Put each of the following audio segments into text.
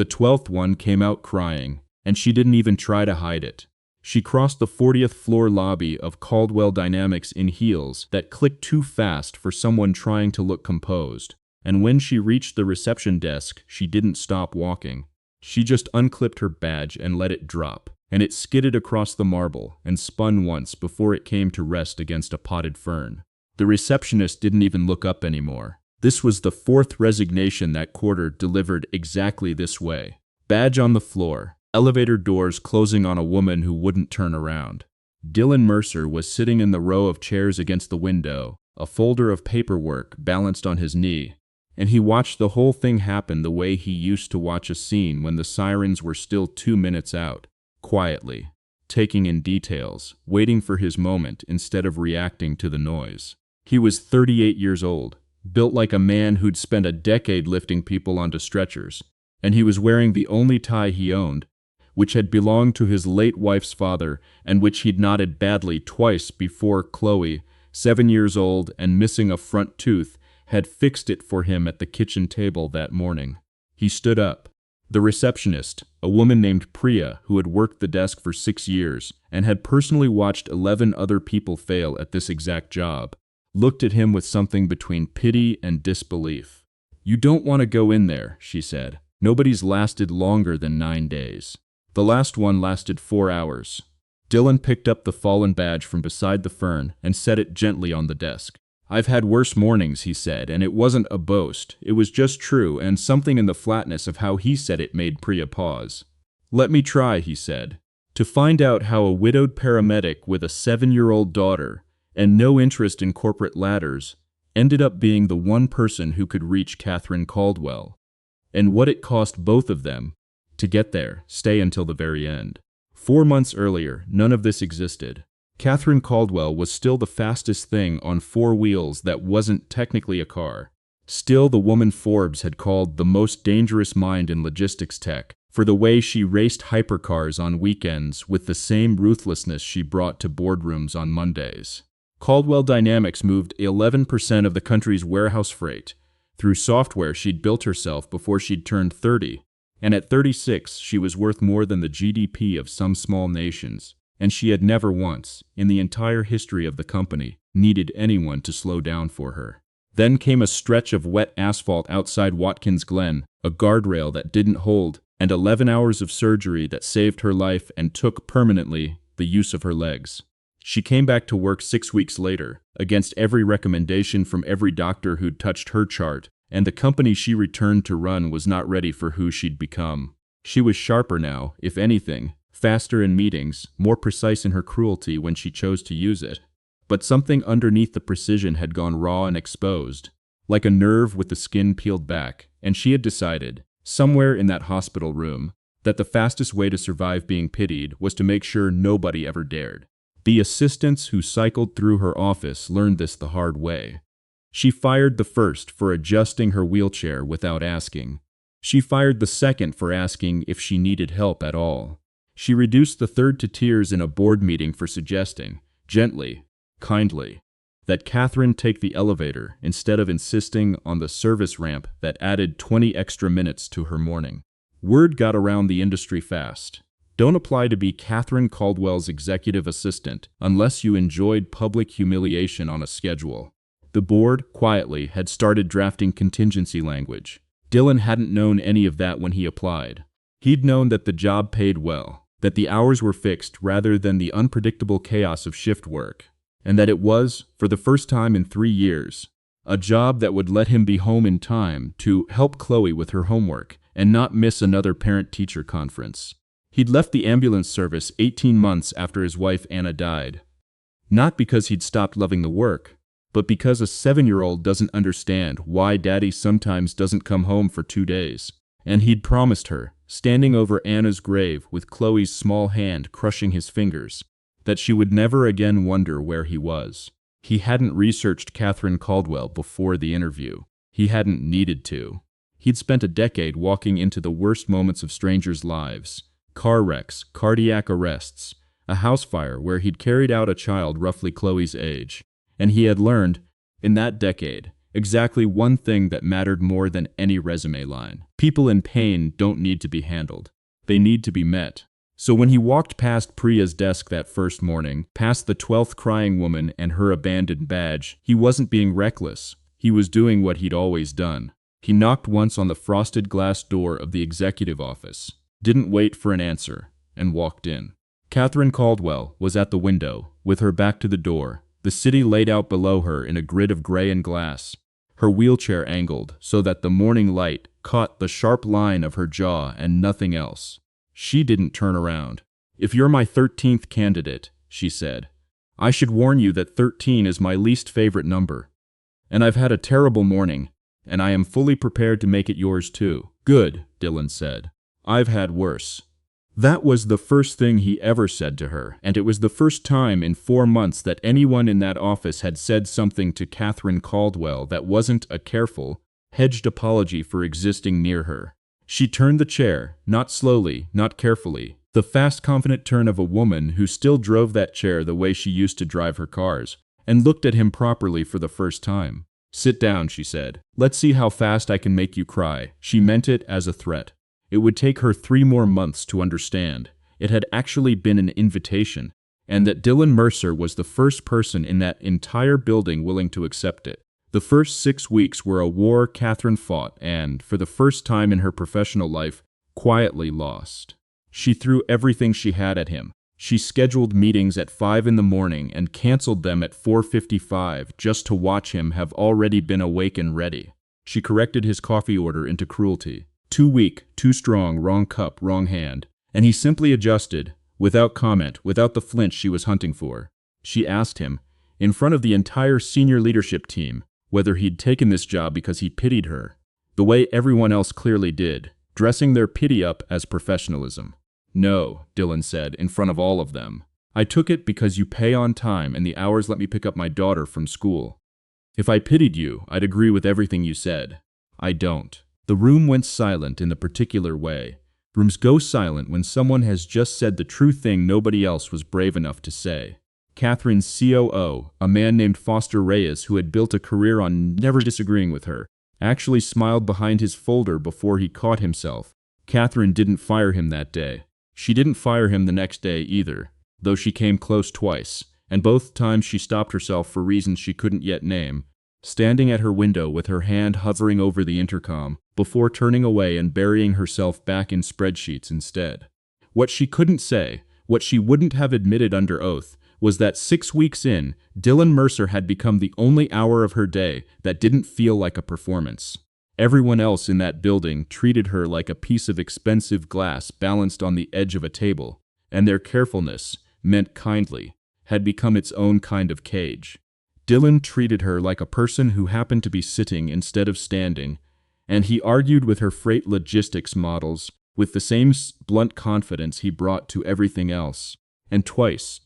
The 12th one came out crying, and she didn't even try to hide it. She crossed the 40th floor lobby of Caldwell Dynamics in heels that clicked too fast for someone trying to look composed. And when she reached the reception desk, she didn't stop walking. She just unclipped her badge and let it drop, and it skidded across the marble and spun once before it came to rest against a potted fern. The receptionist didn't even look up anymore. This was the 4th resignation that quarter delivered exactly this way. Badge on the floor, elevator doors closing on a woman who wouldn't turn around. Dylan Mercer was sitting in the row of chairs against the window, a folder of paperwork balanced on his knee, and he watched the whole thing happen the way he used to watch a scene when the sirens were still 2 minutes out, quietly, taking in details, waiting for his moment instead of reacting to the noise. He was 38 years old, built like a man who'd spent a decade lifting people onto stretchers, and he was wearing the only tie he owned, which had belonged to his late wife's father and which he'd knotted badly twice before Chloe, 7 years old and missing a front tooth, had fixed it for him at the kitchen table that morning. He stood up. The receptionist, a woman named Priya who had worked the desk for 6 years and had personally watched 11 other people fail at this exact job, looked at him with something between pity and disbelief. "You don't want to go in there," she said. "Nobody's lasted longer than 9 days. The last one lasted 4 hours. Dylan picked up the fallen badge from beside the fern and set it gently on the desk. "I've had worse mornings," he said, and it wasn't a boast. It was just true, and something in the flatness of how he said it made Priya pause. "Let me try," he said, "to find out how a widowed paramedic with a 7-year-old daughter and no interest in corporate ladders ended up being the one person who could reach Catherine Caldwell, and what it cost both of them to get there, stay until the very end." 4 months earlier, none of this existed. Catherine Caldwell was still the fastest thing on 4 wheels that wasn't technically a car. Still the woman Forbes had called the most dangerous mind in logistics tech for the way she raced hypercars on weekends with the same ruthlessness she brought to boardrooms on Mondays. Caldwell Dynamics moved 11% of the country's warehouse freight through software she'd built herself before she'd turned 30, and at 36 she was worth more than the GDP of some small nations, and she had never once, in the entire history of the company, needed anyone to slow down for her. Then came a stretch of wet asphalt outside Watkins Glen, a guardrail that didn't hold, and 11 hours of surgery that saved her life and took permanently the use of her legs. She came back to work 6 weeks later, against every recommendation from every doctor who'd touched her chart, and the company she returned to run was not ready for who she'd become. She was sharper now, if anything, faster in meetings, more precise in her cruelty when she chose to use it. But something underneath the precision had gone raw and exposed, like a nerve with the skin peeled back, and she had decided, somewhere in that hospital room, that the fastest way to survive being pitied was to make sure nobody ever dared. The assistants who cycled through her office learned this the hard way. She fired the first for adjusting her wheelchair without asking. She fired the second for asking if she needed help at all. She reduced the third to tears in a board meeting for suggesting, gently, kindly, that Catherine take the elevator instead of insisting on the service ramp that added 20 extra minutes to her morning. Word got around the industry fast. Don't apply to be Catherine Caldwell's executive assistant unless you enjoyed public humiliation on a schedule. The board, quietly, had started drafting contingency language. Dylan hadn't known any of that when he applied. He'd known that the job paid well, that the hours were fixed rather than the unpredictable chaos of shift work, and that it was, for the first time in 3 years, a job that would let him be home in time to help Chloe with her homework and not miss another parent-teacher conference. He'd left the ambulance service 18 months after his wife Anna died. Not because he'd stopped loving the work, but because a 7-year-old doesn't understand why daddy sometimes doesn't come home for 2 days. And he'd promised her, standing over Anna's grave with Chloe's small hand crushing his fingers, that she would never again wonder where he was. He hadn't researched Catherine Caldwell before the interview. He hadn't needed to. He'd spent a decade walking into the worst moments of strangers' lives. Car wrecks, cardiac arrests, a house fire where he'd carried out a child roughly Chloe's age. And he had learned, in that decade, exactly one thing that mattered more than any resume line. People in pain don't need to be handled. They need to be met. So when he walked past Priya's desk that first morning, past the 12th crying woman and her abandoned badge, he wasn't being reckless. He was doing what he'd always done. He knocked once on the frosted glass door of the executive office, didn't wait for an answer, and walked in. Catherine Caldwell was at the window, with her back to the door, the city laid out below her in a grid of gray and glass, her wheelchair angled so that the morning light caught the sharp line of her jaw and nothing else. She didn't turn around. "If you're my 13th candidate," she said, "I should warn you that 13 is my least favorite number. And I've had a terrible morning, and I am fully prepared to make it yours too." "Good," Dylan said. "I've had worse." That was the first thing he ever said to her, and it was the first time in 4 months that anyone in that office had said something to Catherine Caldwell that wasn't a careful, hedged apology for existing near her. She turned the chair, not slowly, not carefully, the fast, confident turn of a woman who still drove that chair the way she used to drive her cars, and looked at him properly for the first time. "Sit down," she said. "Let's see how fast I can make you cry." She meant it as a threat. It would take her 3 more months to understand. It had actually been an invitation, and that Dylan Mercer was the first person in that entire building willing to accept it. The first 6 weeks were a war Catherine fought and, for the first time in her professional life, quietly lost. She threw everything she had at him. She scheduled meetings at 5 in the morning and canceled them at 4:55 just to watch him have already been awake and ready. She corrected his coffee order into cruelty. Too weak, too strong, wrong cup, wrong hand. And he simply adjusted, without comment, without the flinch she was hunting for. She asked him, in front of the entire senior leadership team, whether he'd taken this job because he pitied her, the way everyone else clearly did, dressing their pity up as professionalism. "No," Dylan said, in front of all of them. "I took it because you pay on time and the hours let me pick up my daughter from school. If I pitied you, I'd agree with everything you said. I don't." The room went silent in the particular way. Rooms go silent when someone has just said the true thing nobody else was brave enough to say. Catherine's COO, a man named Foster Reyes who had built a career on never disagreeing with her, actually smiled behind his folder before he caught himself. Catherine didn't fire him that day. She didn't fire him the next day either, though she came close twice, and both times she stopped herself for reasons she couldn't yet name, standing at her window with her hand hovering over the intercom, before turning away and burying herself back in spreadsheets instead. What she couldn't say, what she wouldn't have admitted under oath, was that 6 weeks in, Dylan Mercer had become the only hour of her day that didn't feel like a performance. Everyone else in that building treated her like a piece of expensive glass balanced on the edge of a table, and their carefulness, meant kindly, had become its own kind of cage. Dylan treated her like a person who happened to be sitting instead of standing, and he argued with her freight logistics models with the same blunt confidence he brought to everything else. And twice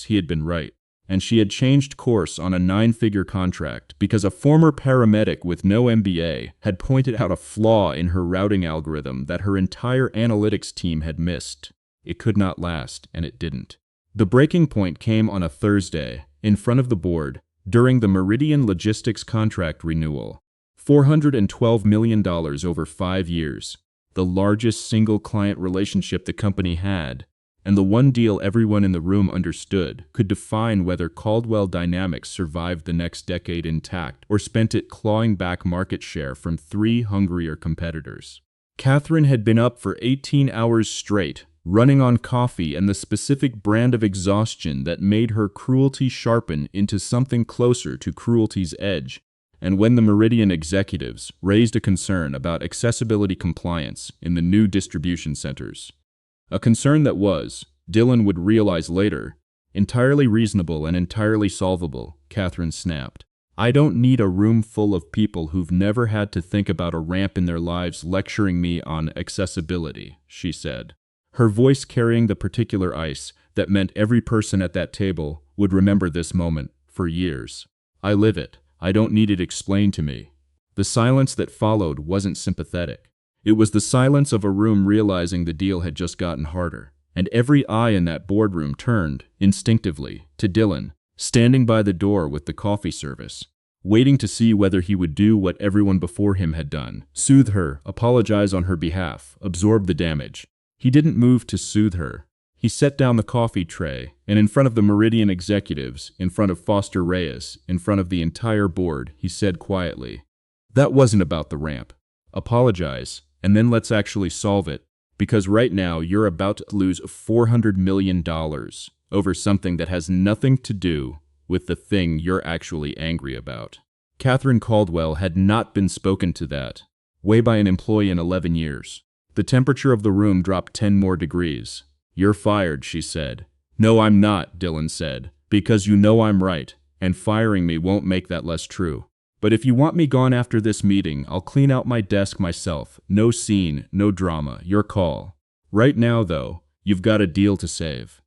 he had been right. And she had changed course on a 9-figure contract because a former paramedic with no MBA had pointed out a flaw in her routing algorithm that her entire analytics team had missed. It could not last, and it didn't. The breaking point came on a Thursday, in front of the board, during the Meridian Logistics contract renewal. $412 million over 5 years, the largest single client relationship the company had, and the one deal everyone in the room understood could define whether Caldwell Dynamics survived the next decade intact or spent it clawing back market share from 3 hungrier competitors. Catherine had been up for 18 hours straight, running on coffee and the specific brand of exhaustion that made her cruelty sharpen into something closer to cruelty's edge. And when the Meridian executives raised a concern about accessibility compliance in the new distribution centers, a concern that was, Dylan would realize later, entirely reasonable and entirely solvable, Catherine snapped. "I don't need a room full of people who've never had to think about a ramp in their lives lecturing me on accessibility," she said, her voice carrying the particular ice that meant every person at that table would remember this moment for years. "I live it. I don't need it explained to me." The silence that followed wasn't sympathetic. It was the silence of a room realizing the deal had just gotten harder, and every eye in that boardroom turned, instinctively, to Dylan, standing by the door with the coffee service, waiting to see whether he would do what everyone before him had done. Soothe her, apologize on her behalf, absorb the damage. He didn't move to soothe her. He set down the coffee tray, and in front of the Meridian executives, in front of Foster Reyes, in front of the entire board, he said quietly, "That wasn't about the ramp. Apologize, and then let's actually solve it, because right now you're about to lose $400 million over something that has nothing to do with the thing you're actually angry about." Catherine Caldwell had not been spoken to that way by an employee in 11 years. The temperature of the room dropped 10 more degrees. "You're fired," she said. "No, I'm not," Dylan said, "because you know I'm right, and firing me won't make that less true. But if you want me gone after this meeting, I'll clean out my desk myself. No scene, no drama, your call. Right now, though, you've got a deal to save."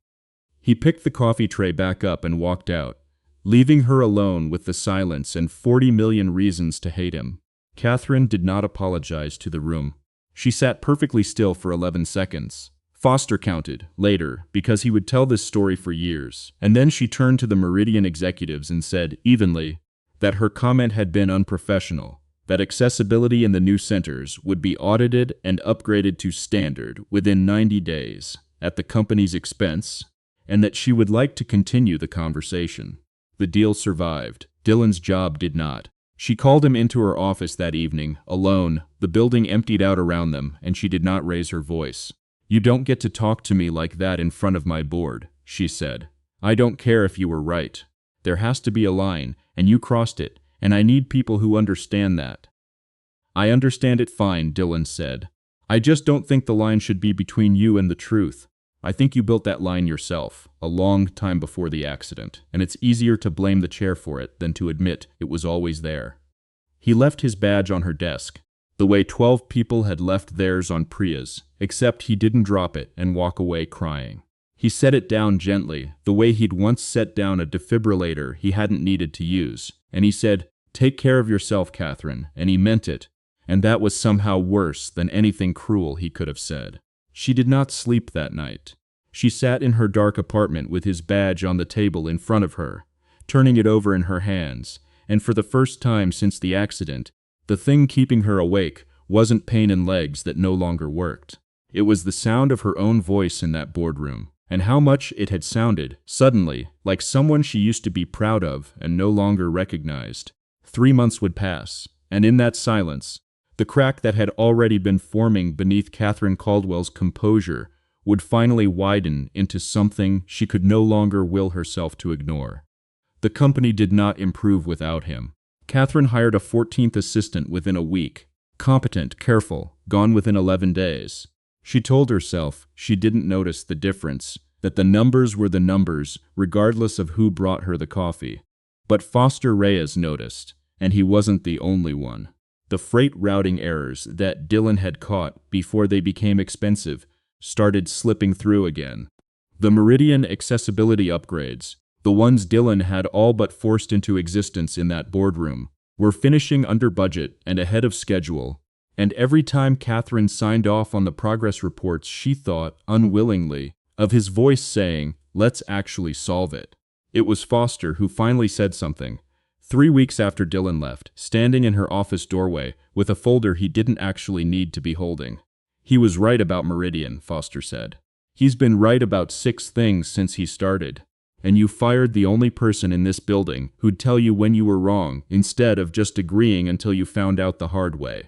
He picked the coffee tray back up and walked out, leaving her alone with the silence and 40 million reasons to hate him. Catherine did not apologize to the room. She sat perfectly still for 11 seconds. Foster counted, later, because he would tell this story for years, and then she turned to the Meridian executives and said, evenly, that her comment had been unprofessional, that accessibility in the new centers would be audited and upgraded to standard within 90 days, at the company's expense, and that she would like to continue the conversation. The deal survived. Dylan's job did not. She called him into her office that evening, alone, the building emptied out around them, and she did not raise her voice. "You don't get to talk to me like that in front of my board," she said. "I don't care if you were right. There has to be a line, and you crossed it, and I need people who understand that." "I understand it fine," Dylan said. "I just don't think the line should be between you and the truth. I think you built that line yourself, a long time before the accident, and it's easier to blame the chair for it than to admit it was always there." He left his badge on her desk, the way 12 people had left theirs on Priya's, except he didn't drop it and walk away crying. He set it down gently, the way he'd once set down a defibrillator he hadn't needed to use, and he said, "Take care of yourself, Catherine," and he meant it, and that was somehow worse than anything cruel he could have said. She did not sleep that night. She sat in her dark apartment with his badge on the table in front of her, turning it over in her hands, and for the first time since the accident, the thing keeping her awake wasn't pain in legs that no longer worked. It was the sound of her own voice in that boardroom, and how much it had sounded, suddenly, like someone she used to be proud of and no longer recognized. 3 months would pass, and in that silence, the crack that had already been forming beneath Catherine Caldwell's composure would finally widen into something she could no longer will herself to ignore. The company did not improve without him. Catherine hired a 14th assistant within a week, competent, careful, gone within 11 days. She told herself she didn't notice the difference, that the numbers were the numbers regardless of who brought her the coffee. But Foster Reyes noticed, and he wasn't the only one. The freight routing errors that Dylan had caught before they became expensive started slipping through again. The Meridian accessibility upgrades, the ones Dylan had all but forced into existence in that boardroom, were finishing under budget and ahead of schedule, and every time Catherine signed off on the progress reports she thought, unwillingly, of his voice saying, "Let's actually solve it." It was Foster who finally said something. 3 weeks after Dylan left, standing in her office doorway with a folder he didn't actually need to be holding. "He was right about Meridian," Foster said. "He's been right about 6 things since he started. And you fired the only person in this building who'd tell you when you were wrong instead of just agreeing until you found out the hard way."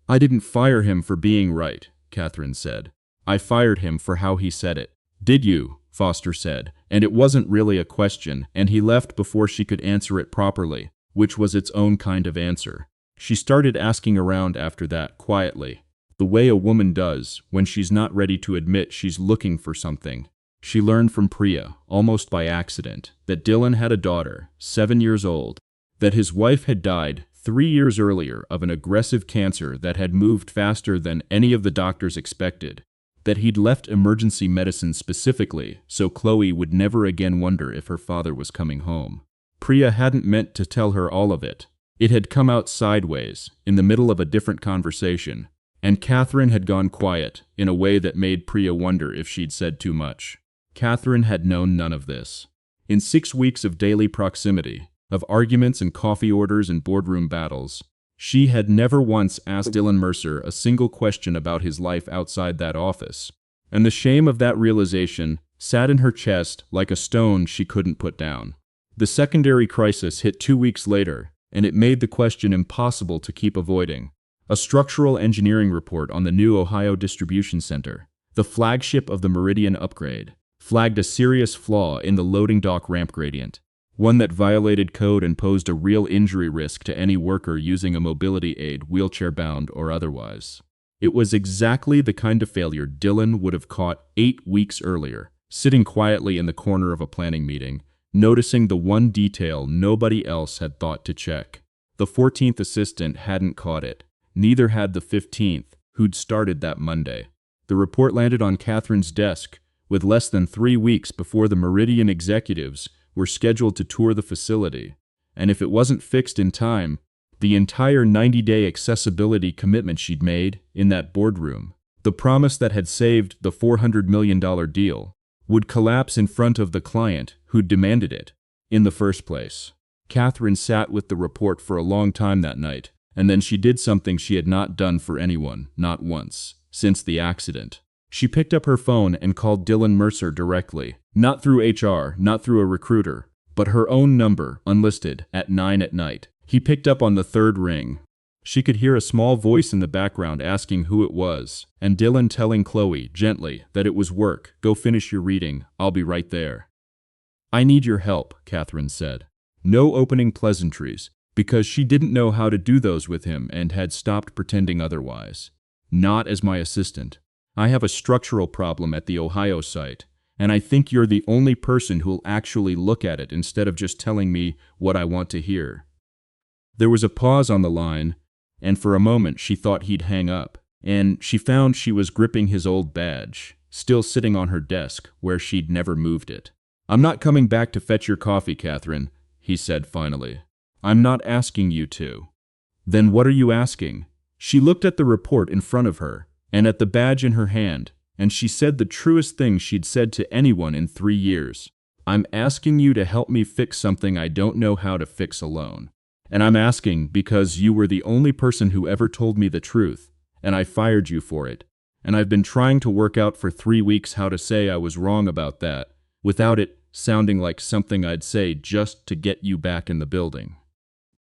"I didn't fire him for being right," Catherine said. "I fired him for how he said it." "Did you?" Foster said, and it wasn't really a question, and he left before she could answer it properly, which was its own kind of answer. She started asking around after that, quietly, the way a woman does when she's not ready to admit she's looking for something. She learned from Priya, almost by accident, that Dylan had a daughter, 7 years old, that his wife had died 3 years earlier of an aggressive cancer that had moved faster than any of the doctors expected, that he'd left emergency medicine specifically so Chloe would never again wonder if her father was coming home. Priya hadn't meant to tell her all of it. It had come out sideways, in the middle of a different conversation, and Catherine had gone quiet in a way that made Priya wonder if she'd said too much. Catherine had known none of this. In 6 weeks of daily proximity, of arguments and coffee orders and boardroom battles. She had never once asked Dylan Mercer a single question about his life outside that office. And the shame of that realization sat in her chest like a stone she couldn't put down. The secondary crisis hit 2 weeks later, and it made the question impossible to keep avoiding. A structural engineering report on the new Ohio Distribution Center, the flagship of the Meridian upgrade, flagged a serious flaw in the loading dock ramp gradient, one that violated code and posed a real injury risk to any worker using a mobility aid, wheelchair-bound or otherwise. It was exactly the kind of failure Dylan would have caught 8 weeks earlier, sitting quietly in the corner of a planning meeting, noticing the one detail nobody else had thought to check. The 14th assistant hadn't caught it. Neither had the 15th, who'd started that Monday. The report landed on Catherine's desk with less than 3 weeks before the Meridian executives were scheduled to tour the facility. And if it wasn't fixed in time, the entire 90-day accessibility commitment she'd made in that boardroom, the promise that had saved the $400 million deal, would collapse in front of the client who'd demanded it in the first place. Catherine sat with the report for a long time that night, and then she did something she had not done for anyone, not once, since the accident. She picked up her phone and called Dylan Mercer directly, not through HR, not through a recruiter, but her own number, unlisted, at 9 at night. He picked up on the third ring. She could hear a small voice in the background asking who it was, and Dylan telling Chloe, gently, that it was work. Go finish your reading, I'll be right there. I need your help, Catherine said. No opening pleasantries, because she didn't know how to do those with him and had stopped pretending otherwise. Not as my assistant. I have a structural problem at the Ohio site, and I think you're the only person who'll actually look at it instead of just telling me what I want to hear. There was a pause on the line, and for a moment she thought he'd hang up, and she found she was gripping his old badge, still sitting on her desk where she'd never moved it. I'm not coming back to fetch your coffee, Catherine, he said finally. I'm not asking you to. Then what are you asking? She looked at the report in front of her, and at the badge in her hand, and she said the truest thing she'd said to anyone in 3 years. I'm asking you to help me fix something I don't know how to fix alone. And I'm asking because you were the only person who ever told me the truth, and I fired you for it. And I've been trying to work out for 3 weeks how to say I was wrong about that, without it sounding like something I'd say just to get you back in the building.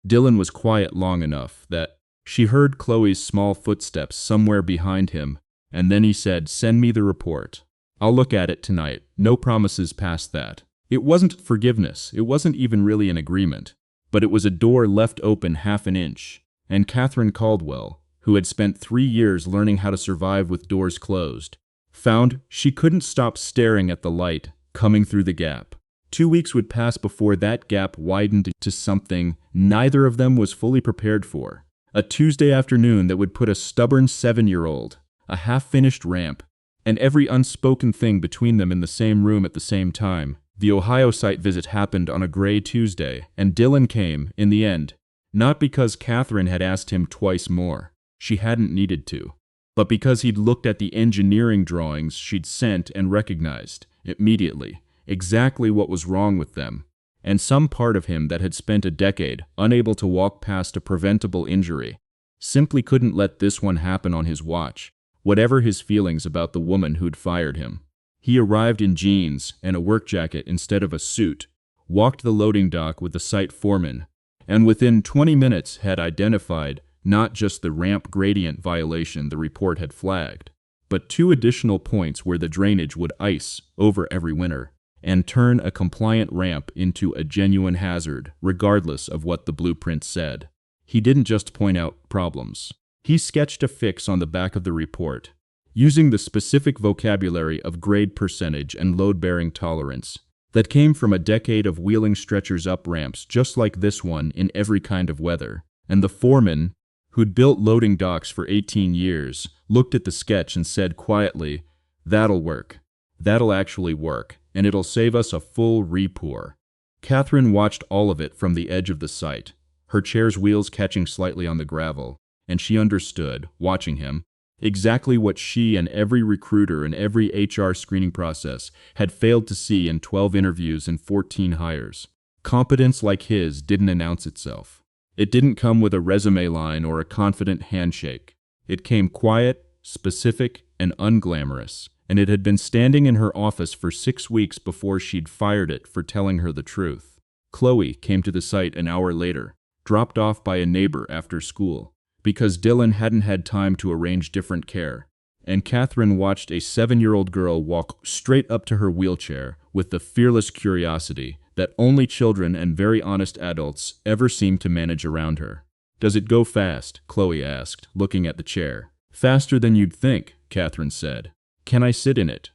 Dylan was quiet long enough that she heard Chloe's small footsteps somewhere behind him, and then he said, "Send me the report. I'll look at it tonight. No promises past that." It wasn't forgiveness. It wasn't even really an agreement. But it was a door left open half an inch, and Catherine Caldwell, who had spent 3 years learning how to survive with doors closed, found she couldn't stop staring at the light coming through the gap. 2 weeks would pass before that gap widened to something neither of them was fully prepared for. A Tuesday afternoon that would put a stubborn 7-year-old, a half-finished ramp, and every unspoken thing between them in the same room at the same time. The Ohio site visit happened on a gray Tuesday, and Dylan came, in the end, not because Catherine had asked him twice more. She hadn't needed to. But because he'd looked at the engineering drawings she'd sent and recognized, immediately, exactly what was wrong with them, and some part of him that had spent a decade unable to walk past a preventable injury simply couldn't let this one happen on his watch, whatever his feelings about the woman who'd fired him. He arrived in jeans and a work jacket instead of a suit, walked the loading dock with the site foreman, and within 20 minutes had identified not just the ramp gradient violation the report had flagged, but 2 additional points where the drainage would ice over every winter and turn a compliant ramp into a genuine hazard, regardless of what the blueprint said. He didn't just point out problems. He sketched a fix on the back of the report, using the specific vocabulary of grade percentage and load-bearing tolerance that came from a decade of wheeling stretchers up ramps just like this one in every kind of weather. And the foreman, who'd built loading docks for 18 years, looked at the sketch and said quietly, "That'll work. That'll actually work, and it'll save us a full repour." Catherine watched all of it from the edge of the site, her chair's wheels catching slightly on the gravel, and she understood, watching him, exactly what she and every recruiter in every HR screening process had failed to see in 12 interviews and 14 hires. Competence like his didn't announce itself. It didn't come with a resume line or a confident handshake. It came quiet, specific, and unglamorous, and it had been standing in her office for 6 weeks before she'd fired it for telling her the truth. Chloe came to the site an hour later, dropped off by a neighbor after school, because Dylan hadn't had time to arrange different care, and Catherine watched a 7-year-old girl walk straight up to her wheelchair with the fearless curiosity that only children and very honest adults ever seem to manage around her. "Does it go fast?" Chloe asked, looking at the chair. "Faster than you'd think," Catherine said. "Can I sit in it?"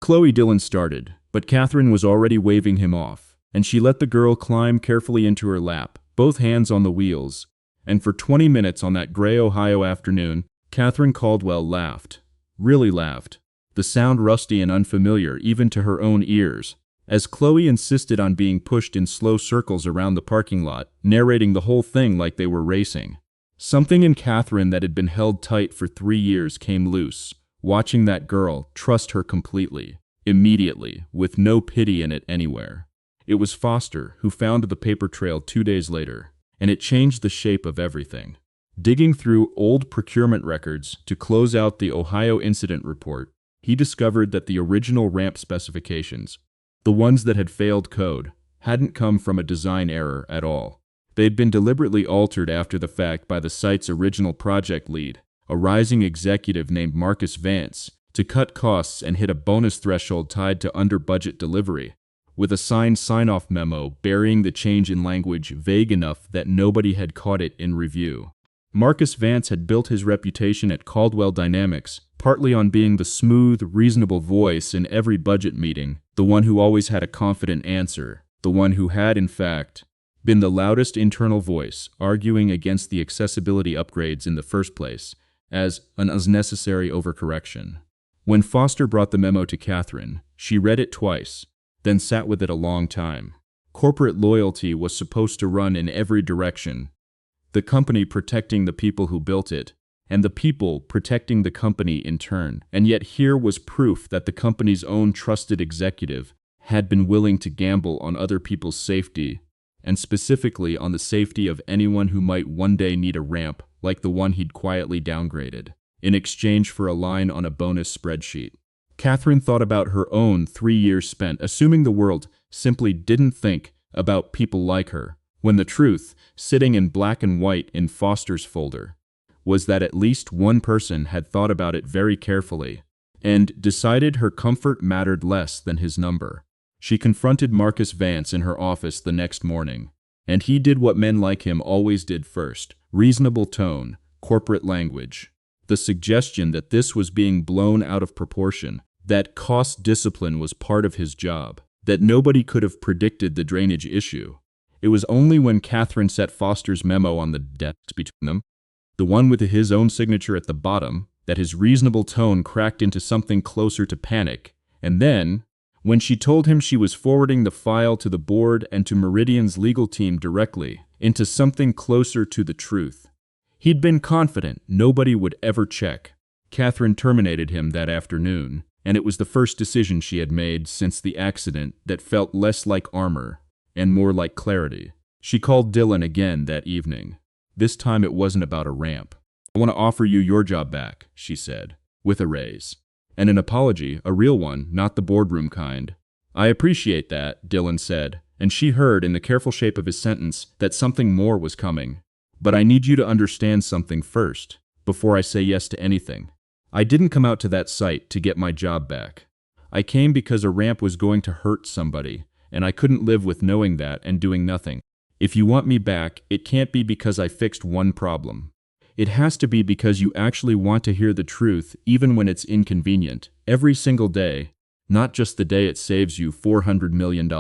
Dylan started, but Catherine was already waving him off, and she let the girl climb carefully into her lap, both hands on the wheels. And for 20 minutes on that gray Ohio afternoon, Catherine Caldwell laughed. Really laughed. The sound rusty and unfamiliar even to her own ears, as Chloe insisted on being pushed in slow circles around the parking lot, narrating the whole thing like they were racing. Something in Catherine that had been held tight for 3 years came loose, watching that girl trust her completely, immediately, with no pity in it anywhere. It was Foster who found the paper trail 2 days later, and it changed the shape of everything. Digging through old procurement records to close out the Ohio incident report, he discovered that the original ramp specifications, the ones that had failed code, hadn't come from a design error at all. They'd been deliberately altered after the fact by the site's original project lead, a rising executive named Marcus Vance, to cut costs and hit a bonus threshold tied to under-budget delivery, with a signed sign-off memo burying the change in language vague enough that nobody had caught it in review. Marcus Vance had built his reputation at Caldwell Dynamics partly on being the smooth, reasonable voice in every budget meeting, the one who always had a confident answer, the one who had, in fact, been the loudest internal voice, arguing against the accessibility upgrades in the first place, as an unnecessary overcorrection. When Foster brought the memo to Catherine, she read it twice, then sat with it a long time. Corporate loyalty was supposed to run in every direction, the company protecting the people who built it, and the people protecting the company in turn. And yet here was proof that the company's own trusted executive had been willing to gamble on other people's safety, and specifically on the safety of anyone who might one day need a ramp like the one he'd quietly downgraded, in exchange for a line on a bonus spreadsheet. Catherine thought about her own 3 years spent assuming the world simply didn't think about people like her, when the truth, sitting in black and white in Foster's folder, was that at least one person had thought about it very carefully and decided her comfort mattered less than his number. She confronted Marcus Vance in her office the next morning, and he did what men like him always did first: reasonable tone, corporate language. The suggestion that this was being blown out of proportion, that cost discipline was part of his job, that nobody could have predicted the drainage issue. It was only when Catherine set Foster's memo on the desk between them, the one with his own signature at the bottom, that his reasonable tone cracked into something closer to panic, and then, when she told him she was forwarding the file to the board and to Meridian's legal team directly, into something closer to the truth. He'd been confident nobody would ever check. Catherine terminated him that afternoon, and it was the first decision she had made since the accident that felt less like armor and more like clarity. She called Dylan again that evening. This time it wasn't about a ramp. "I want to offer you your job back," she said, "with a raise. And an apology, a real one, not the boardroom kind." "I appreciate that," Dylan said, and she heard in the careful shape of his sentence that something more was coming. "But I need you to understand something first, before I say yes to anything. I didn't come out to that site to get my job back. I came because a ramp was going to hurt somebody, and I couldn't live with knowing that and doing nothing. If you want me back, it can't be because I fixed one problem. It has to be because you actually want to hear the truth even when it's inconvenient, every single day, not just the day it saves you $400 million.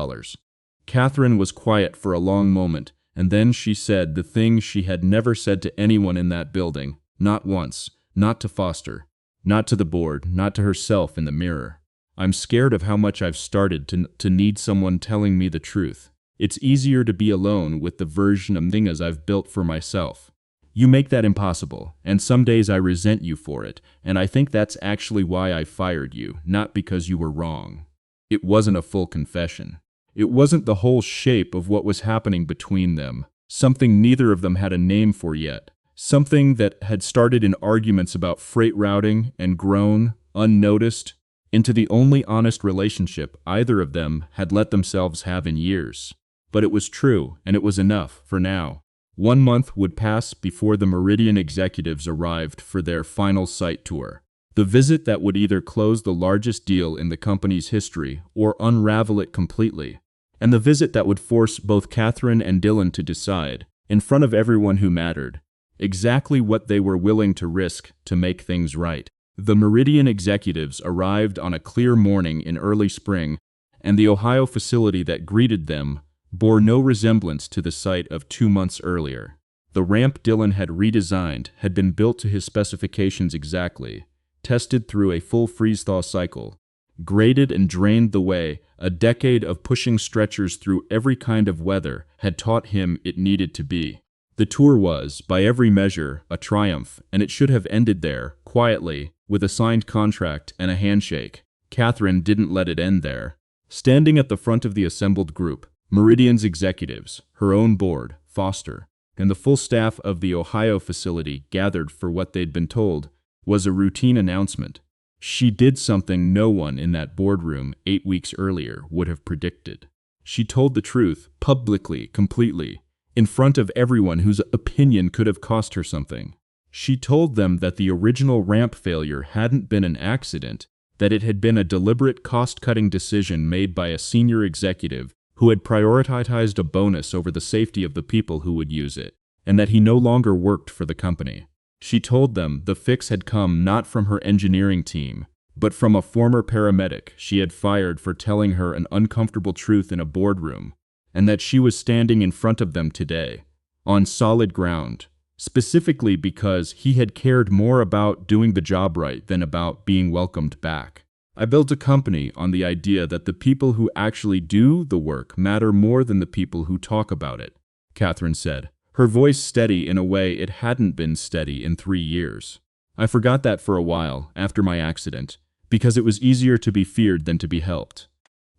Catherine was quiet for a long moment, and then she said the thing she had never said to anyone in that building, not once, not to Foster, not to the board, not to herself in the mirror. "I'm scared of how much I've started to need someone telling me the truth. It's easier to be alone with the version of things I've built for myself. You make that impossible, and some days I resent you for it, and I think that's actually why I fired you, not because you were wrong." It wasn't a full confession. It wasn't the whole shape of what was happening between them, something neither of them had a name for yet, something that had started in arguments about freight routing and grown, unnoticed, into the only honest relationship either of them had let themselves have in years. But it was true, and it was enough, for now. 1 month would pass before the Meridian executives arrived for their final site tour. The visit that would either close the largest deal in the company's history or unravel it completely. And the visit that would force both Catherine and Dylan to decide, in front of everyone who mattered, exactly what they were willing to risk to make things right. The Meridian executives arrived on a clear morning in early spring, and the Ohio facility that greeted them bore no resemblance to the site of 2 months earlier. The ramp Dylan had redesigned had been built to his specifications exactly, tested through a full freeze-thaw cycle, graded and drained the way a decade of pushing stretchers through every kind of weather had taught him it needed to be. The tour was, by every measure, a triumph, and it should have ended there, quietly, with a signed contract and a handshake. Catherine didn't let it end there. Standing at the front of the assembled group, Meridian's executives, her own board, Foster, and the full staff of the Ohio facility gathered for what they'd been told was a routine announcement. She did something no one in that boardroom 8 weeks earlier would have predicted. She told the truth, publicly, completely, in front of everyone whose opinion could have cost her something. She told them that the original ramp failure hadn't been an accident, that it had been a deliberate cost-cutting decision made by a senior executive who had prioritized a bonus over the safety of the people who would use it, and that he no longer worked for the company. She told them the fix had come not from her engineering team, but from a former paramedic she had fired for telling her an uncomfortable truth in a boardroom, and that she was standing in front of them today, on solid ground, specifically because he had cared more about doing the job right than about being welcomed back. I built a company on the idea that the people who actually do the work matter more than the people who talk about it, Catherine said, her voice steady in a way it hadn't been steady in 3 years. I forgot that for a while, after my accident, because it was easier to be feared than to be helped.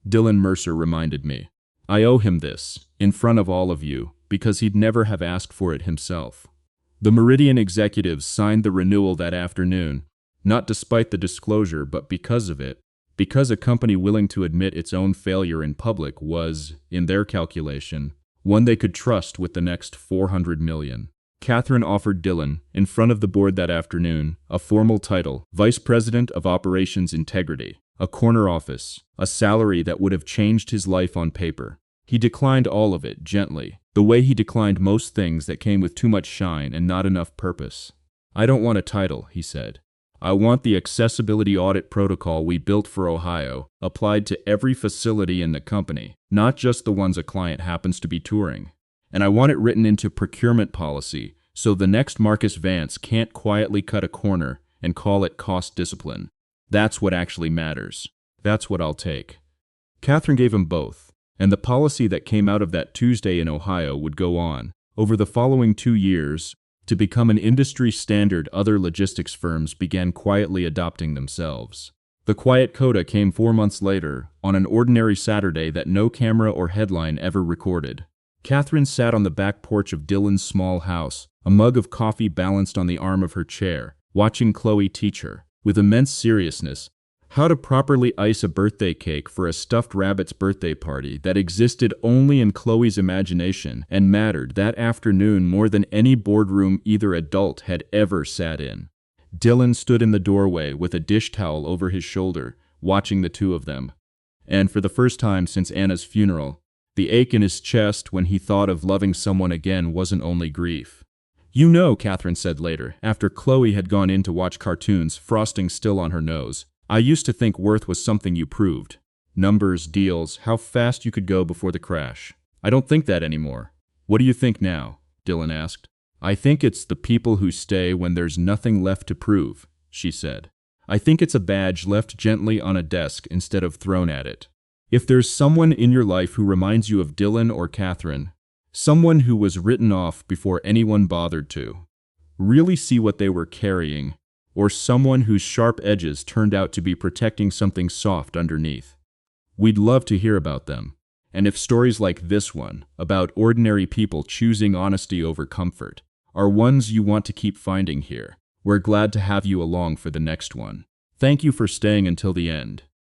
Dylan Mercer reminded me. I owe him this, in front of all of you, because he'd never have asked for it himself. The Meridian executives signed the renewal that afternoon, not despite the disclosure, but because of it, because a company willing to admit its own failure in public was, in their calculation, one they could trust with the next $400 million. Catherine offered Dylan, in front of the board that afternoon, a formal title, Vice President of Operations Integrity, a corner office, a salary that would have changed his life on paper. He declined all of it, gently, the way he declined most things that came with too much shine and not enough purpose. I don't want a title, he said. I want the accessibility audit protocol we built for Ohio applied to every facility in the company, not just the ones a client happens to be touring. And I want it written into procurement policy so the next Marcus Vance can't quietly cut a corner and call it cost discipline. That's what actually matters. That's what I'll take. Catherine gave him both, and the policy that came out of that Tuesday in Ohio would go on, over the following 2 years, to become an industry standard other logistics firms began quietly adopting themselves. The quiet coda came 4 months later, on an ordinary Saturday that no camera or headline ever recorded. Catherine sat on the back porch of Dylan's small house, a mug of coffee balanced on the arm of her chair, watching Chloe teach her, with immense seriousness, how to properly ice a birthday cake for a stuffed rabbit's birthday party that existed only in Chloe's imagination and mattered that afternoon more than any boardroom either adult had ever sat in. Dylan stood in the doorway with a dish towel over his shoulder, watching the two of them. And for the first time since Anna's funeral, the ache in his chest when he thought of loving someone again wasn't only grief. You know, Catherine said later, after Chloe had gone in to watch cartoons, frosting still on her nose, I used to think worth was something you proved. Numbers, deals, how fast you could go before the crash. I don't think that anymore. What do you think now? Dylan asked. I think it's the people who stay when there's nothing left to prove, she said. I think it's a badge left gently on a desk instead of thrown at it. If there's someone in your life who reminds you of Dylan or Catherine, someone who was written off before anyone bothered to, really see what they were carrying, or someone whose sharp edges turned out to be protecting something soft underneath. We'd love to hear about them. And if stories like this one, about ordinary people choosing honesty over comfort, are ones you want to keep finding here, we're glad to have you along for the next one. Thank you for staying until the end.